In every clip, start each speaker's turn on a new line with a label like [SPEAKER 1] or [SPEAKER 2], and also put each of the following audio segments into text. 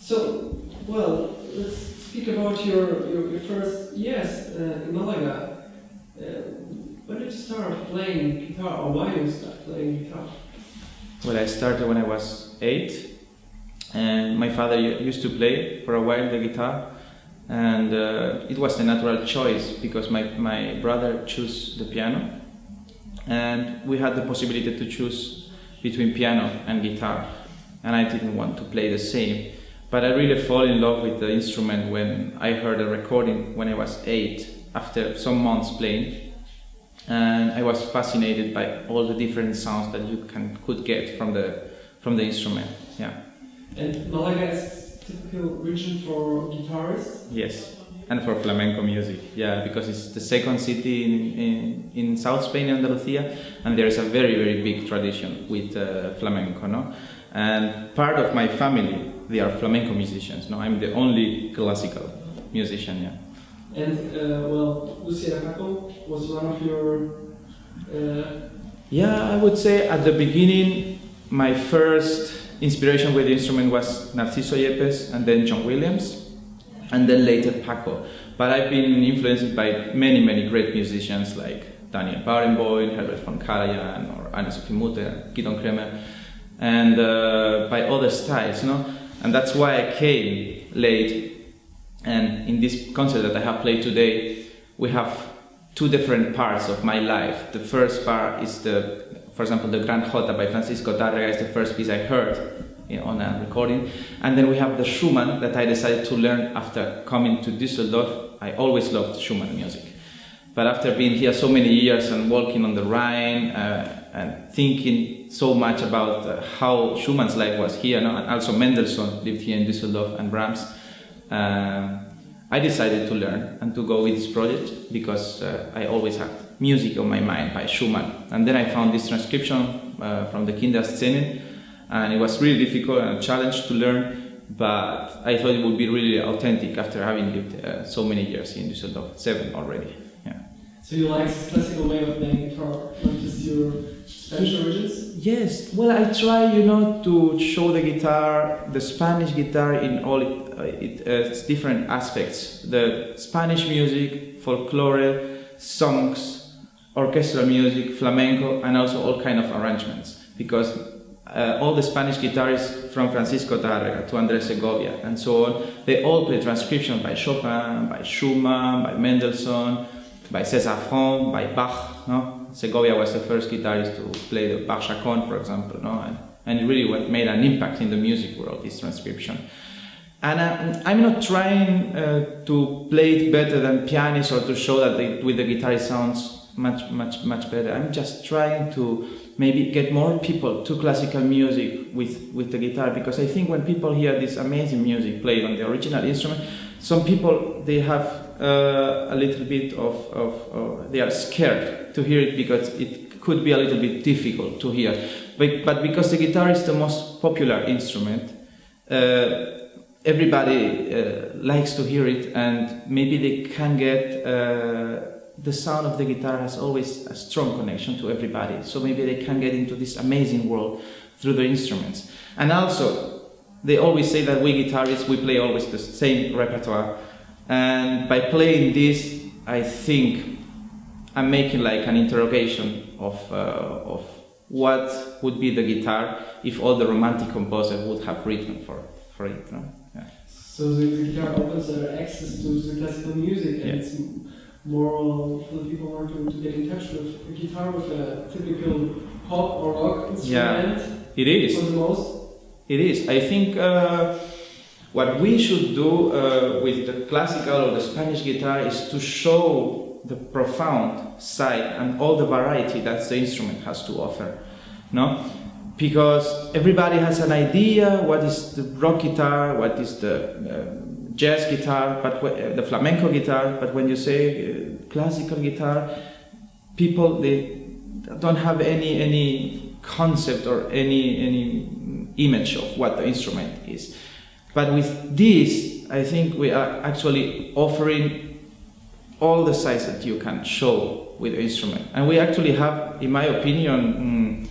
[SPEAKER 1] So, well, let's speak about your first years in Malaga. When did you start playing guitar, or why did you start playing guitar?
[SPEAKER 2] Well, I started when I was 8, and my father used to play for a while the guitar, and it was a natural choice because my brother chose the piano, and we had the possibility to choose between piano and guitar, and I didn't want to play the same. But I really fall in love with the instrument when I heard a recording when I was 8, after some months playing. And I was fascinated by all the different sounds that you could get from the instrument. Yeah.
[SPEAKER 1] And Malaga is a typical region for guitarists?
[SPEAKER 2] Yes, and for flamenco music. Yeah, because it's the second city in South Spain, Andalusia, and there is a very, very big tradition with flamenco, no? And part of my family, they are flamenco musicians. No, I'm the only classical musician. Yeah.
[SPEAKER 1] And well, Lucia Paco was one of your.
[SPEAKER 2] Yeah, I would say at the beginning, my first inspiration with the instrument was Narciso Yepes, and then John Williams, and then later Paco. But I've been influenced by many, many great musicians like Daniel Barenboim, Herbert von Karajan, or Anne-Sophie Mutter, Gidon Kremer, and by other styles, no? And that's why I came late. And in this concert that I have played today, we have two different parts of my life. The first part is for example, the Gran Jota by Francisco Tárrega is the first piece I heard on a recording. And then we have the Schumann that I decided to learn after coming to Düsseldorf. I always loved Schumann music. But after being here so many years and walking on the Rhine and thinking so much about how Schumann's life was here, no? And also Mendelssohn lived here in Düsseldorf, and Brahms, I decided to learn and to go with this project because I always had music on my mind by Schumann. And then I found this transcription from the Kinderszenen, and it was really difficult and a challenge to learn, but I thought it would be really authentic after having lived so many years in Düsseldorf, 7 already. Yeah.
[SPEAKER 1] So you like this classical way of playing guitar, not just your Spanish origins?
[SPEAKER 2] Yes, well, I try, to show the guitar, the Spanish guitar in all its different aspects. The Spanish music, folklore, songs, orchestral music, flamenco, and also all kind of arrangements. Because all the Spanish guitarists from Francisco Tárrega to Andrés Segovia and so on, they all play transcription by Chopin, by Schumann, by Mendelssohn, by César Franck, by Bach, no? Segovia was the first guitarist to play the Bach chaconne, for example, no? And it really made an impact in the music world, this transcription. And I'm not trying to play it better than pianists or to show that with the guitar it sounds much better. I'm just trying to maybe get more people to classical music with the guitar, because I think when people hear this amazing music played on the original instrument, some people, they have a little bit of they are scared to hear it because it could be a little bit difficult to hear. But because the guitar is the most popular instrument, everybody likes to hear it, and maybe they can get the sound of the guitar has always a strong connection to everybody. So maybe they can get into this amazing world through the instruments. And also, they always say that we guitarists, we play always the same repertoire. And by playing this, I think I'm making like an interrogation of what would be the guitar if all the romantic composers would have written for it. No? Yeah.
[SPEAKER 1] So the guitar opens access to the classical music, and it's more for the people who want to get in touch with a guitar with a typical pop or rock instrument.
[SPEAKER 2] Yeah, it is.
[SPEAKER 1] For the most.
[SPEAKER 2] It is. I think what we should do with the classical or the Spanish guitar is to show the profound side and all the variety that the instrument has to offer, no? Because everybody has an idea what is the rock guitar, what is the jazz guitar, but the flamenco guitar. But when you say classical guitar, people, they don't have any concept or any image of what the instrument is. But with this, I think we are actually offering all the sides that you can show with the instrument. And we actually have, in my opinion,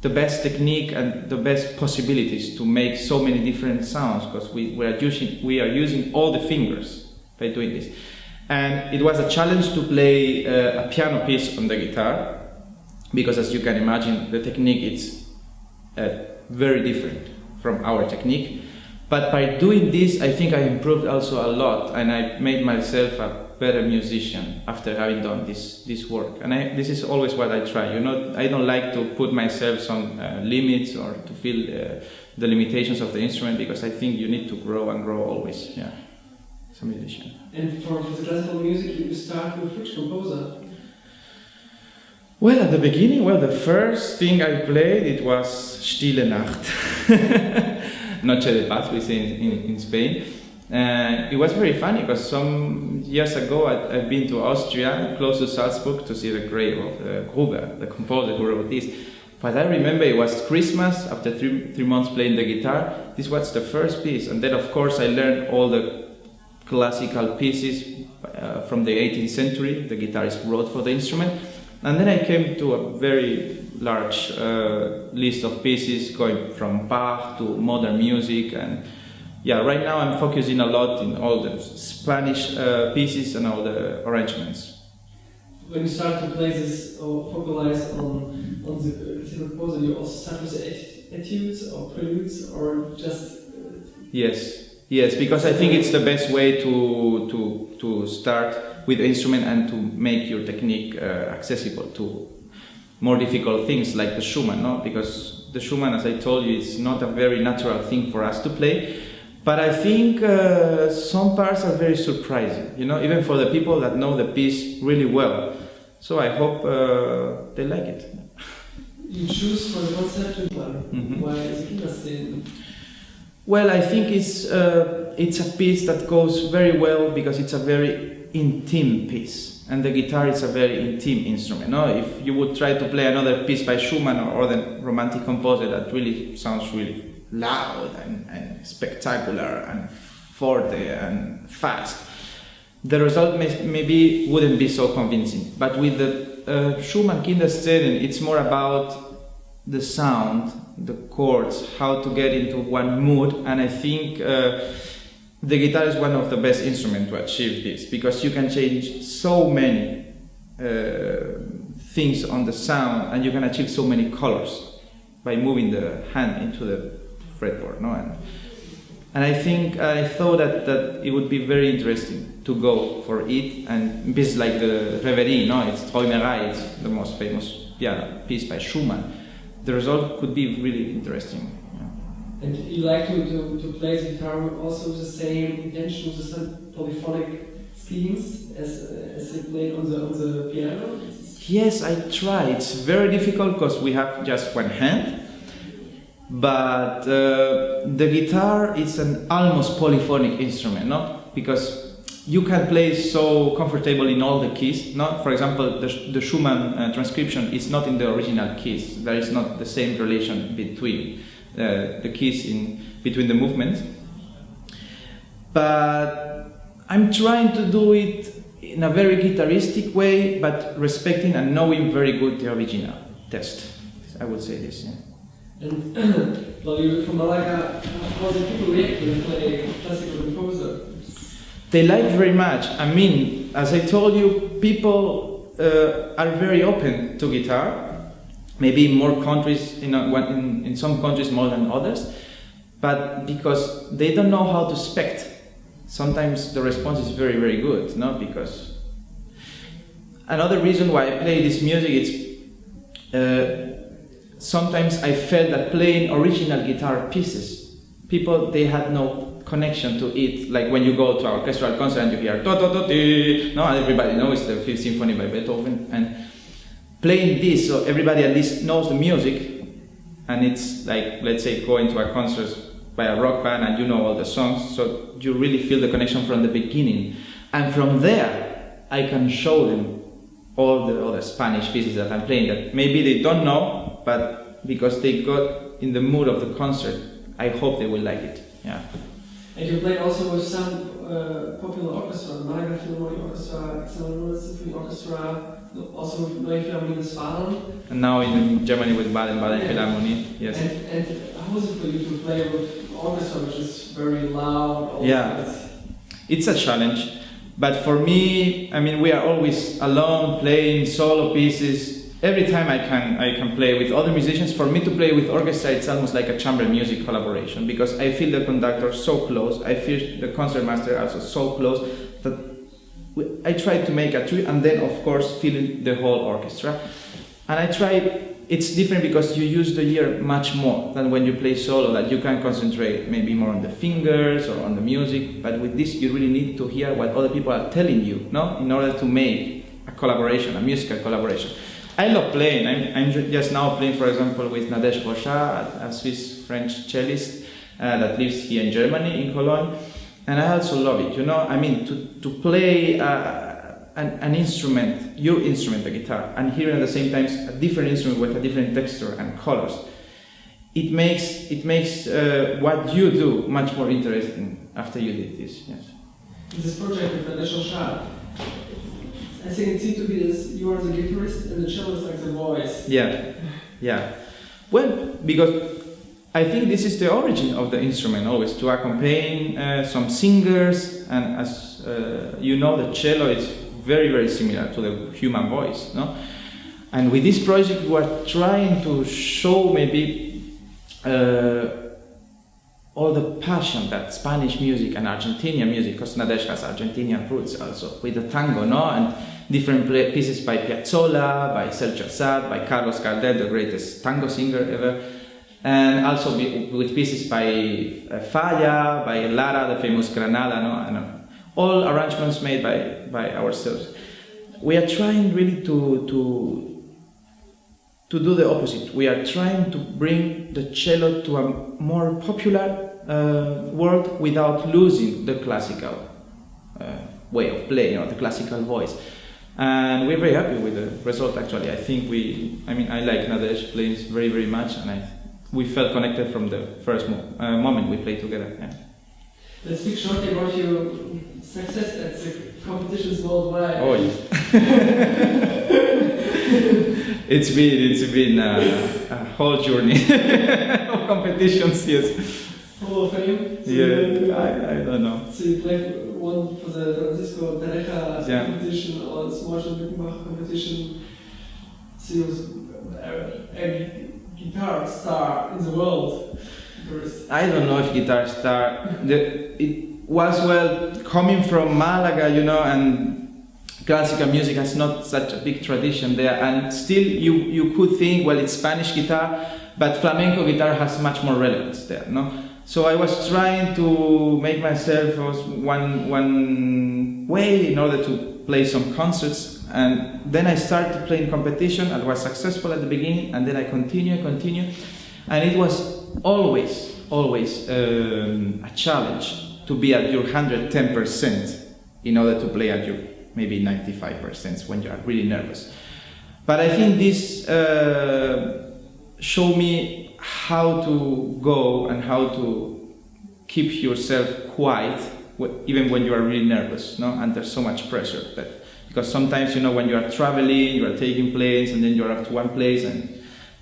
[SPEAKER 2] the best technique and the best possibilities to make so many different sounds, because we are using all the fingers by doing this. And it was a challenge to play a piano piece on the guitar, because as you can imagine, the technique is very different from our technique. But by doing this, I think I improved also a lot, and I made myself a better musician after having done this work. And this is always what I try. I don't like to put myself some limits or to feel the limitations of the instrument, because I think you need to grow and grow always. Yeah, as a musician.
[SPEAKER 1] And for the classical music, you start with which composer?
[SPEAKER 2] Well, at the beginning, the first thing I played, it was Stille Nacht. Noche de Paz, we say in Spain. It was very funny, because some years ago I've been to Austria, close to Salzburg, to see the grave of Gruber, the composer who wrote this. But I remember it was Christmas, after three months playing the guitar. This was the first piece, and then of course I learned all the classical pieces from the 18th century the guitarist wrote for the instrument. And then I came to a very large list of pieces, going from Bach to modern music. And yeah, right now I'm focusing a lot in all the Spanish pieces and all the arrangements.
[SPEAKER 1] When you start to play this or focalize on the classical composer, you also start with the etudes or preludes, or just...
[SPEAKER 2] Yes, because I think it's the best way to start with the instrument and to make your technique accessible to more difficult things like the Schumann, no? Because the Schumann, as I told you, is not a very natural thing for us to play. But I think some parts are very surprising, even for the people that know the piece really well. So I hope they like it.
[SPEAKER 1] You choose for the concept why is it Kinderszenen?
[SPEAKER 2] Well, I think it's a piece that goes very well because it's a very intimate piece, and the guitar is a very intimate instrument. No, if you would try to play another piece by Schumann or the romantic composer that really sounds really loud and spectacular and forte and fast, the result maybe wouldn't be so convincing. But with the Schumann Kinderszenen, it's more about the sound, the chords, how to get into one mood, and I think the guitar is one of the best instruments to achieve this, because you can change so many things on the sound, and you can achieve so many colors by moving the hand into the fretboard. No? And I thought that it would be very interesting to go for it, and pieces like the Reverie, no? It's Träumerei, it's the most famous piano piece by Schumann. The result could be really interesting. Yeah.
[SPEAKER 1] And you like to play the guitar also with the same intention, with the same polyphonic schemes as you played on the piano?
[SPEAKER 2] Yes, I try. It's very difficult because we have just one hand. But the guitar is an almost polyphonic instrument, no? Because you can play so comfortable in all the keys. No? For example, the Schumann transcription is not in the original keys. There is not the same relation between the keys between the movements. But I'm trying to do it in a very guitaristic way, but respecting and knowing very good the original text. I would say this. Yeah.
[SPEAKER 1] And well, you're from Malaga. How do people react when you play classical composer?
[SPEAKER 2] They like very much. I mean, as I told you, people are very open to guitar. Maybe in more countries, in some countries more than others, but because they don't know how to expect, sometimes the response is very, very good. No, because another reason why I play this music is sometimes I felt that playing original guitar pieces, people they had no connection to it, like when you go to an orchestral concert and you hear do do do do, no, everybody knows the Fifth Symphony by Beethoven, and playing this so everybody at least knows the music, and it's like, let's say, going to a concert by a rock band and you know all the songs, so you really feel the connection from the beginning, and from there I can show them all the other Spanish pieces that I'm playing that maybe they don't know, but because they got in the mood of the concert, I hope they will like it. Yeah.
[SPEAKER 1] And you played also with some popular orchestra, the Malaga Philharmonic Orchestra, External Symphony Orchestra, also with Neue Philharmonie Westfalen.
[SPEAKER 2] And now in Germany with Baden-Baden Philharmonie, yes.
[SPEAKER 1] And how was it for you to play with an orchestra which is very loud?
[SPEAKER 2] Yeah, it's a challenge. But for me, I mean, we are always alone playing solo pieces. Every time I can play with other musicians. For me to play with orchestra, it's almost like a chamber music collaboration because I feel the conductor so close. I feel the concertmaster also so close that I try to make a trio and then, of course, feeling the whole orchestra. And I try. It's different because you use the ear much more than when you play solo. That you can concentrate maybe more on the fingers or on the music. But with this, you really need to hear what other people are telling you, no, in order to make a collaboration, a musical collaboration. I love playing. I'm just now playing, for example, with Nadège Rochat, a Swiss-French cellist that lives here in Germany, in Cologne, and I also love it. You know, I mean, to play an instrument, your instrument, the guitar, and hear at the same time a different instrument with a different texture and colors. It makes what you do much more interesting after you did this. Yes.
[SPEAKER 1] This project with Nadège Rochat, I think it seems to be this, you are the guitarist and the cello is like the voice.
[SPEAKER 2] Yeah, yeah. Well, because I think this is the origin of the instrument, always to accompany some singers, and as you know, the cello is very, very similar to the human voice, no? And with this project, we are trying to show maybe all the passion that Spanish music and Argentinian music, because Nadège has Argentinian roots also, with the tango, no? And different pieces by Piazzolla, by Sergio Assad, by Carlos Gardel, the greatest tango singer ever, and also with pieces by Falla, by Lara, the famous Granada, no? And all arrangements made by ourselves. We are trying really to do the opposite. We are trying to bring the cello to a more popular world without losing the classical way of playing, or the classical voice. And we're very happy with the result, actually. I think I like Nadège playing very, very much, and we felt connected from the first moment we played together. Yeah.
[SPEAKER 1] Let's speak shortly about your success at the competitions worldwide.
[SPEAKER 2] Oh, yes. It's been a whole journey of competitions, yes.
[SPEAKER 1] Hall of Fame?
[SPEAKER 2] Yeah, I don't know.
[SPEAKER 1] So you played one for the Francisco Pareja competition, or the Marshall Wittenbach competition. So you was a guitar star in the world.
[SPEAKER 2] I don't know if guitar star. It was, well, coming from Malaga, you know, and classical music has not such a big tradition there, and still you could think, well, it's Spanish guitar, but flamenco guitar has much more relevance there, no? So I was trying to make myself one way in order to play some concerts, and then I started playing competition. I was successful at the beginning, and then I continue, and it was always a challenge to be at your 110% in order to play at your maybe 95% when you are really nervous. But I think this showed me how to go and how to keep yourself quiet even when you are really nervous, no? And there's so much pressure because sometimes, you know, when you are traveling, you are taking planes, and then you are up to one place and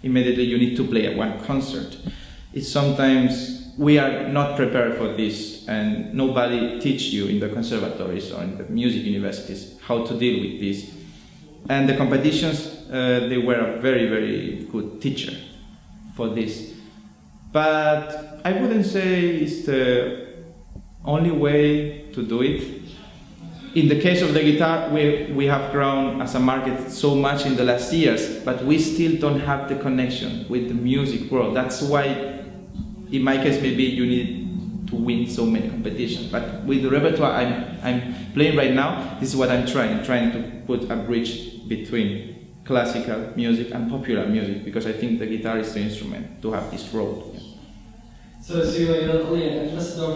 [SPEAKER 2] immediately you need to play at one concert. It's sometimes we are not prepared for this, and nobody teach you in the conservatories or in the music universities how to deal with this. And the competitions, they were a very, very good teacher for this. But I wouldn't say it's the only way to do it. In the case of the guitar, we have grown as a market so much in the last years, but we still don't have the connection with the music world. That's why, in my case, maybe you need to win so many competitions. But with the repertoire I'm playing right now, this is what I'm trying to put a bridge between classical music and popular music, because I think the guitar is the instrument to have this role.
[SPEAKER 1] So you're not only an ambassador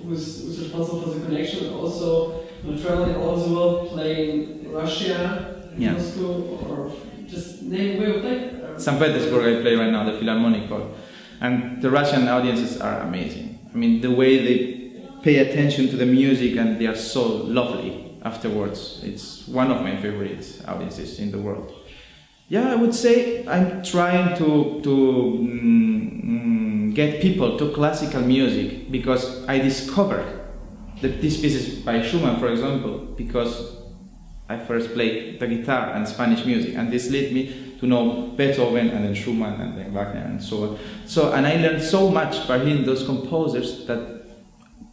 [SPEAKER 1] who's responsible for the connection, but also you're traveling all over the world, playing in Russia, in Moscow, or just name where you play?
[SPEAKER 2] St. Petersburg I play right now, the Philharmonic Hall. And the Russian audiences are amazing. I mean, the way they pay attention to the music, and they are so lovely afterwards. It's one of my favorite audiences in the world. Yeah, I would say I'm trying to get people to classical music, because I discovered that these pieces by Schumann, for example, because I first played the guitar and Spanish music, and this led me to know Beethoven and then Schumann and then Wagner and so on. And I learned so much by hearing those composers that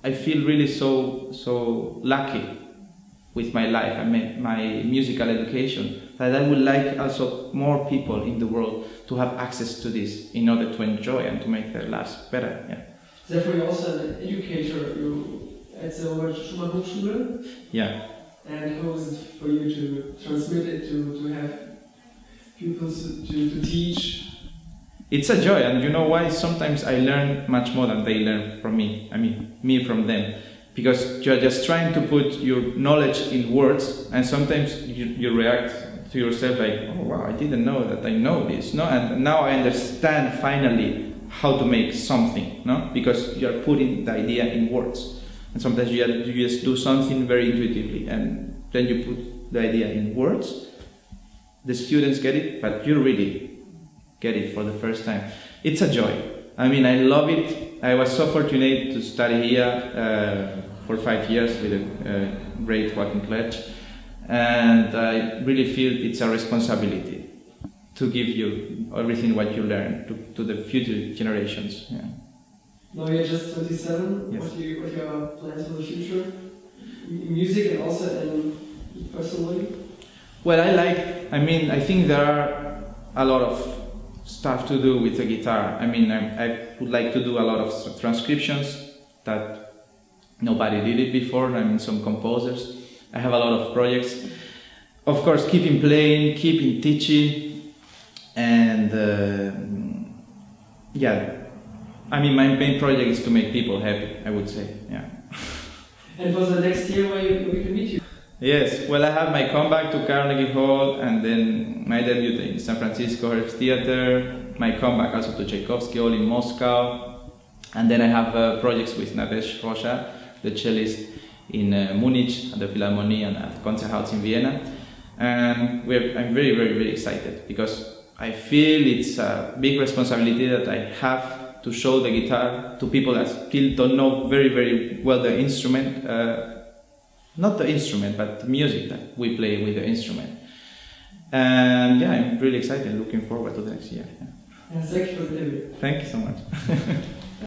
[SPEAKER 2] I feel really so lucky with my life and my musical education, that I would like also more people in the world to have access to this in order to enjoy and to make their lives better. Yeah.
[SPEAKER 1] Therefore, you're also an educator. You at the Schumann Hochschule.
[SPEAKER 2] Yeah.
[SPEAKER 1] And how is it for you to transmit it, to have pupils to teach?
[SPEAKER 2] It's a joy, and you know why? Sometimes I learn much more than they learn from me. I mean, me from them. Because you're just trying to put your knowledge in words, and sometimes you react to yourself like, oh wow, I didn't know that I know this, no? And now I understand finally how to make something, no? Because you're putting the idea in words. And sometimes you just do something very intuitively, and then you put the idea in words. The students get it, but you really get it for the first time. It's a joy. I mean, I love it. I was so fortunate to study here for 5 years with a great working college, and I really feel it's a responsibility to give you everything what you learn to the future generations. Yeah.
[SPEAKER 1] Now you're just 27.
[SPEAKER 2] Yes.
[SPEAKER 1] What are your plans for the future? In music and also in personally?
[SPEAKER 2] Well, I think there are a lot of stuff to do with the guitar. I mean, I would like to do a lot of transcriptions that nobody did it before. I mean, some composers. I have a lot of projects. Of course, keeping playing, keeping teaching, and yeah. I mean, my main project is to make people happy, I would say, yeah.
[SPEAKER 1] And for the next year, where we can meet you?
[SPEAKER 2] Yes, well, I have my comeback to Carnegie Hall, and then my debut in San Francisco Herbst Theater, my comeback also to Tchaikovsky Hall in Moscow, and then I have projects with Nadesh Rocha, the cellist in Munich, at the Philharmonie and at Konzerthaus in Vienna. And I'm very, very, very excited, because I feel it's a big responsibility that I have to show the guitar to people that still don't know very, very well the instrument. Not the instrument, but the music that we play with the instrument. And yeah, I'm really excited, looking forward to the next year.
[SPEAKER 1] Yeah, thank you for the interview.
[SPEAKER 2] Thank you so much.